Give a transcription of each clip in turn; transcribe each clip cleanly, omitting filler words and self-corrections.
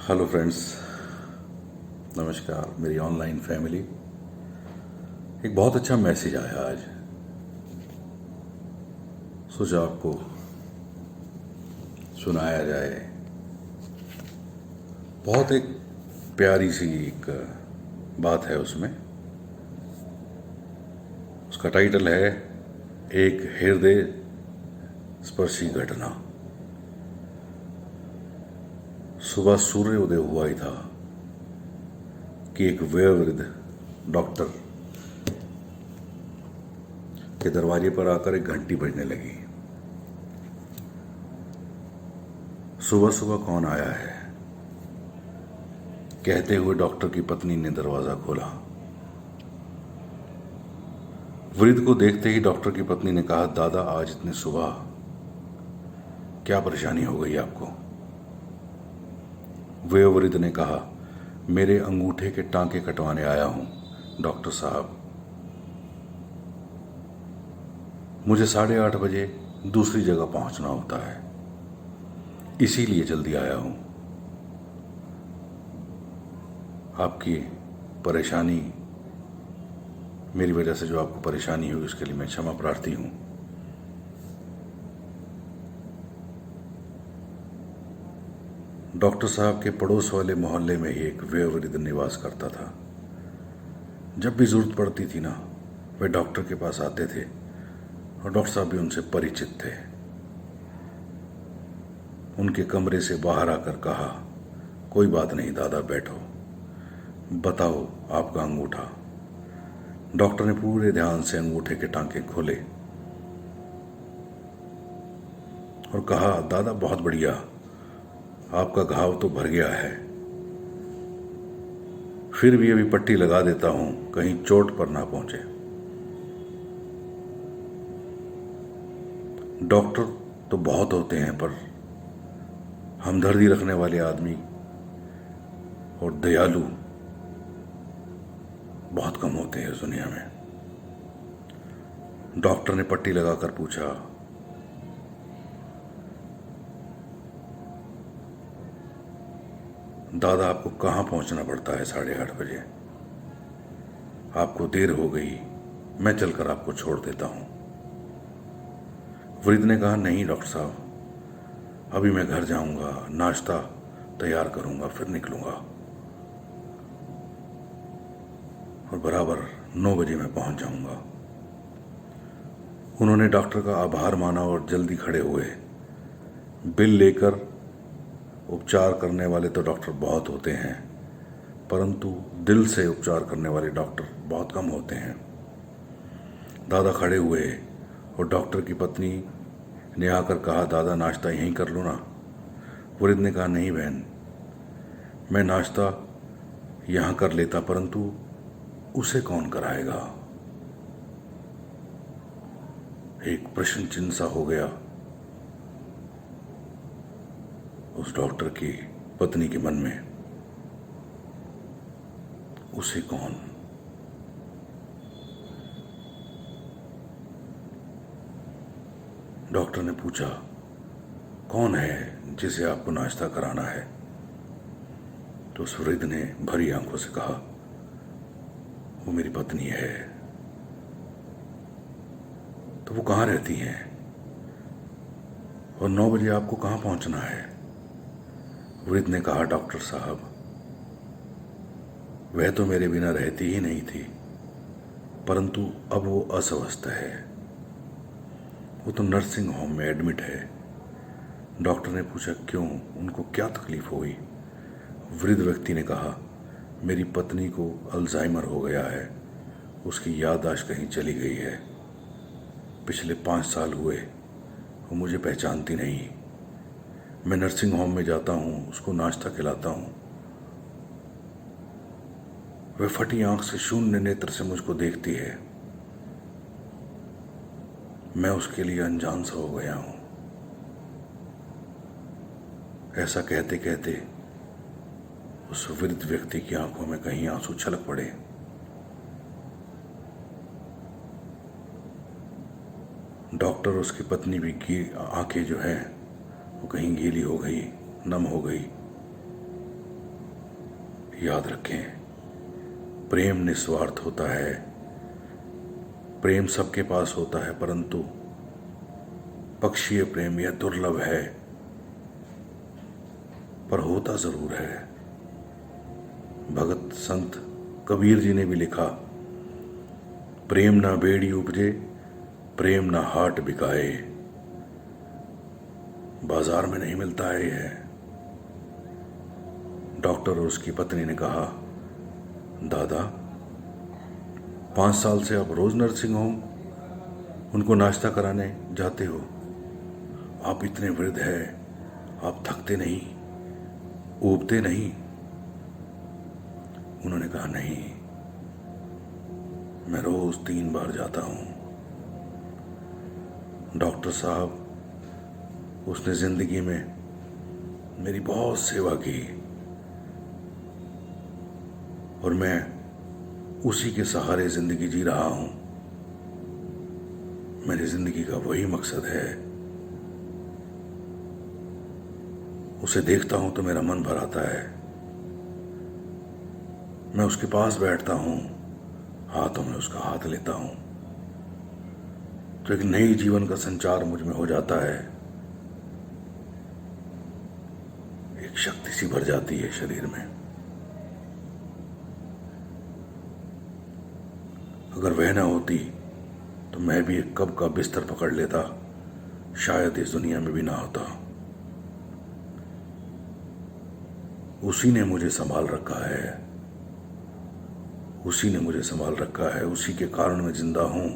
Hello friends, नमस्कार मेरी online family. एक बहुत अच्छा मैसेज आया आज, सोचा आपको सुनाया जाए। बहुत एक प्यारी सी एक बात है उसमें। उसका टाइटल है एक हृदय स्पर्शी घटना। सुबह सूर्योदय हुआ ही था कि एक वयोवृद्ध डॉक्टर के दरवाजे पर आकर एक घंटी बजने लगी। सुबह सुबह कौन आया है, कहते हुए डॉक्टर की पत्नी ने दरवाजा खोला। वृद्ध को देखते ही डॉक्टर की पत्नी ने कहा, दादा आज इतनी सुबह क्या परेशानी हो गई आपको? वयोवृद्ध ने कहा, मेरे अंगूठे के टांके कटवाने आया हूं डॉक्टर साहब। मुझे 8:30 बजे दूसरी जगह पहुंचना होता है, इसीलिए जल्दी आया हूं। आपकी परेशानी, मेरी वजह से जो आपको परेशानी हुई उसके लिए मैं क्षमा प्रार्थी हूं। डॉक्टर साहब के पड़ोस वाले मोहल्ले में ही एक वयोवृद्ध निवास करता था। जब भी जरूरत पड़ती थी ना, वे डॉक्टर के पास आते थे और डॉक्टर साहब भी उनसे परिचित थे। उनके कमरे से बाहर आकर कहा, कोई बात नहीं दादा, बैठो, बताओ आपका अंगूठा। डॉक्टर ने पूरे ध्यान से अंगूठे के टांके खोले और कहा, दादा बहुत बढ़िया, आपका घाव तो भर गया है, फिर भी अभी पट्टी लगा देता हूं, कहीं चोट पर ना पहुंचे। डॉक्टर तो बहुत होते हैं, पर हमदर्दी रखने वाले आदमी और दयालु बहुत कम होते हैं इस दुनिया में। डॉक्टर ने पट्टी लगाकर पूछा, दादा आपको कहां पहुंचना पड़ता है 8:30 बजे? आपको देर हो गई, मैं चलकर आपको छोड़ देता हूं। वृद्ध ने कहा, नहीं डॉक्टर साहब, अभी मैं घर जाऊंगा, नाश्ता तैयार करूंगा, फिर निकलूंगा और बराबर 9 बजे मैं पहुंच जाऊंगा। उन्होंने डॉक्टर का आभार माना और जल्दी खड़े हुए। बिल लेकर उपचार करने वाले तो डॉक्टर बहुत होते हैं, परंतु दिल से उपचार करने वाले डॉक्टर बहुत कम होते हैं। दादा खड़े हुए और डॉक्टर की पत्नी ने आकर कहा, दादा नाश्ता यहीं कर लो ना। वृद्ध ने कहा, नहीं बहन, मैं नाश्ता यहां कर लेता, परंतु उसे कौन कराएगा? एक प्रश्न चिन्ह सा हो गया उस डॉक्टर की पत्नी के मन में। उसे कौन? डॉक्टर ने पूछा, कौन है जिसे आपको नाश्ता कराना है? तो उस वृद्ध ने भरी आंखों से कहा, वो मेरी पत्नी है। तो वो कहाँ रहती हैं और 9 बजे आपको कहाँ पहुंचना है? वृद्ध ने कहा, डॉक्टर साहब, वह तो मेरे बिना रहती ही नहीं थी, परंतु अब वो अस्वस्थ है, वो तो नर्सिंग होम में एडमिट है। डॉक्टर ने पूछा, क्यों, उनको क्या तकलीफ हुई? वृद्ध व्यक्ति ने कहा, मेरी पत्नी को अल्जाइमर हो गया है, उसकी याददाश्त कहीं चली गई है। पिछले 5 साल हुए वो मुझे पहचानती नहीं। मैं नर्सिंग होम में जाता हूं, उसको नाश्ता खिलाता हूं, वह फटी आंख से शून्य नेत्र से मुझको देखती है। मैं उसके लिए अनजान सा हो गया हूं। ऐसा कहते कहते उस वृद्ध व्यक्ति की आंखों में कहीं आंसू छलक पड़े। डॉक्टर और उसकी पत्नी भी आंखें जो है वो कहीं गीली हो गई, नम हो गई। याद रखें, प्रेम निस्वार्थ होता है, प्रेम सबके पास होता है, परंतु पक्षीय प्रेम यह दुर्लभ है, पर होता जरूर है। भगत संत कबीर जी ने भी लिखा, प्रेम ना बेड़ी उपजे, प्रेम ना हाट बिकाए। बाजार में नहीं मिलता है यह। डॉक्टर और उसकी पत्नी ने कहा, दादा 5 साल से आप रोज नर्सिंग होम उनको नाश्ता कराने जाते हो, आप इतने वृद्ध हैं, आप थकते नहीं, ऊबते नहीं? उन्होंने कहा, नहीं, मैं रोज 3 बार जाता हूं। डॉक्टर साहब, उसने जिंदगी में मेरी बहुत सेवा की और मैं उसी के सहारे जिंदगी जी रहा हूं। मेरी जिंदगी का वही मकसद है। उसे देखता हूं तो मेरा मन भर आता है। मैं उसके पास बैठता हूं, हाथों में उसका हाथ लेता हूं तो एक नई जीवन का संचार मुझ में हो जाता है। एक शक्ति सी भर जाती है शरीर में। अगर वह ना होती तो मैं भी एक कब का बिस्तर पकड़ लेता, शायद इस दुनिया में भी ना होता। उसी ने मुझे संभाल रखा है, उसी ने मुझे संभाल रखा है, उसी के कारण मैं जिंदा हूं,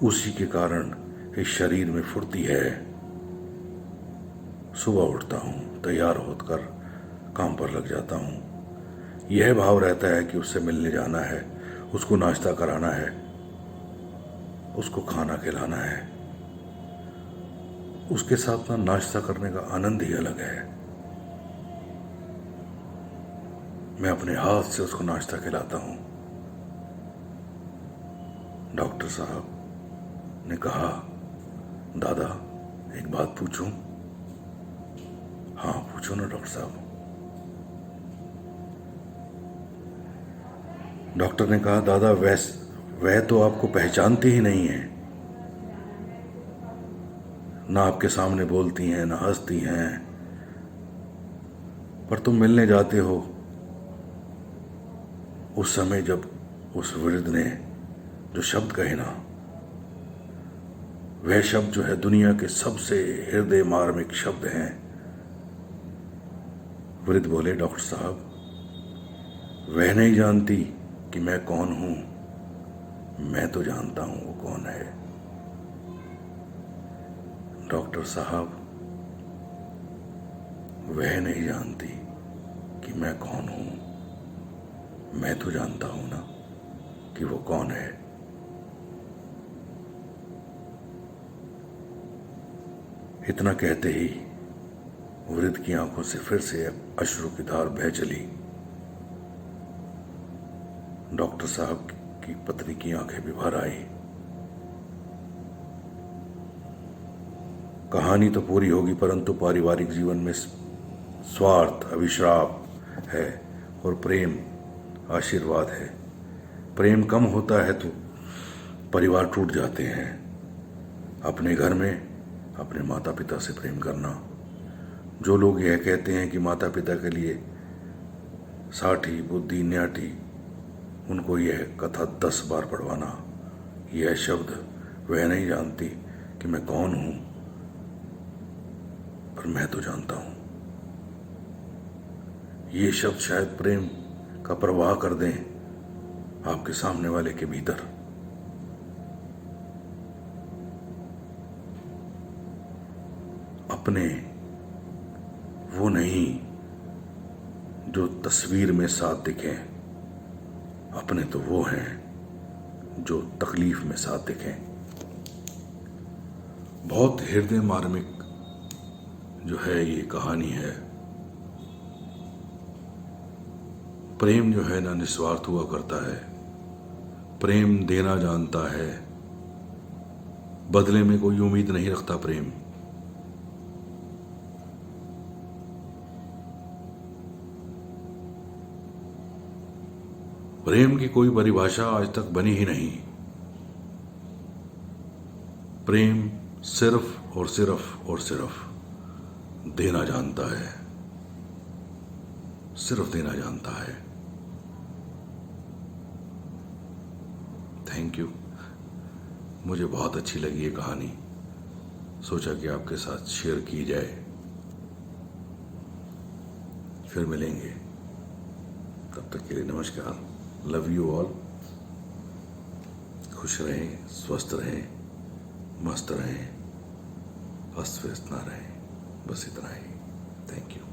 उसी के कारण इस शरीर में फुर्ती है। सुबह उठता हूं, तैयार होकर काम पर लग जाता हूं। यह भाव रहता है कि उससे मिलने जाना है, उसको नाश्ता कराना है, उसको खाना खिलाना है। उसके साथ ना नाश्ता करने का आनंद ही अलग है। मैं अपने हाथ से उसको नाश्ता खिलाता हूं। डॉक्टर साहब ने कहा, दादा एक बात पूछूं? हाँ पूछो ना डॉक्टर साहब। डॉक्टर ने कहा, दादा वह तो आपको पहचानती ही नहीं है, ना आपके सामने बोलती हैं, ना हंसती हैं, पर तुम मिलने जाते हो उस समय जब उस वृद्ध ने जो शब्द कहे ना, वह शब्द जो है दुनिया के सबसे हृदय मार्मिक शब्द हैं। वृद्ध बोले, डॉक्टर साहब वह नहीं जानती कि मैं कौन हूं, मैं तो जानता हूं वो कौन है। डॉक्टर साहब वह नहीं जानती कि मैं कौन हूं, मैं तो जानता हूं ना कि वो कौन है। इतना कहते ही वृद्ध की आंखों से फिर से अश्रु की धार बह चली। डॉक्टर साहब की पत्नी की आंखें भी भर आई। कहानी तो पूरी होगी, परंतु पारिवारिक जीवन में स्वार्थ अभिश्राप है और प्रेम आशीर्वाद है। प्रेम कम होता है तो परिवार टूट जाते हैं। अपने घर में अपने माता पिता से प्रेम करना। जो लोग यह कहते हैं कि माता पिता के लिए साठी बुद्धि न्याठी, उनको यह कथा 10 बार पढ़वाना। यह शब्द वह नहीं जानती कि मैं कौन हूं, पर मैं तो जानता हूं। ये शब्द शायद प्रेम का प्रवाह कर दें आपके सामने वाले के भीतर। अपने वो नहीं जो तस्वीर में साथ दिखें, अपने तो वो हैं जो तकलीफ में साथ दिखें। बहुत हृदय मार्मिक जो है ये कहानी है। प्रेम जो है ना निस्वार्थ हुआ करता है। प्रेम देना जानता है, बदले में कोई उम्मीद नहीं रखता। प्रेम प्रेम की कोई परिभाषा आज तक बनी ही नहीं। प्रेम सिर्फ और सिर्फ और सिर्फ देना जानता है, सिर्फ देना जानता है। Thank you. मुझे बहुत अच्छी लगी ये कहानी, सोचा कि आपके साथ शेयर की जाए। फिर मिलेंगे, तब तक के लिए नमस्कार। Love you all. खुश रहें, स्वस्थ रहें, मस्त रहें, अस्त व्यस्त ना रहें। बस इतना ही। Thank you.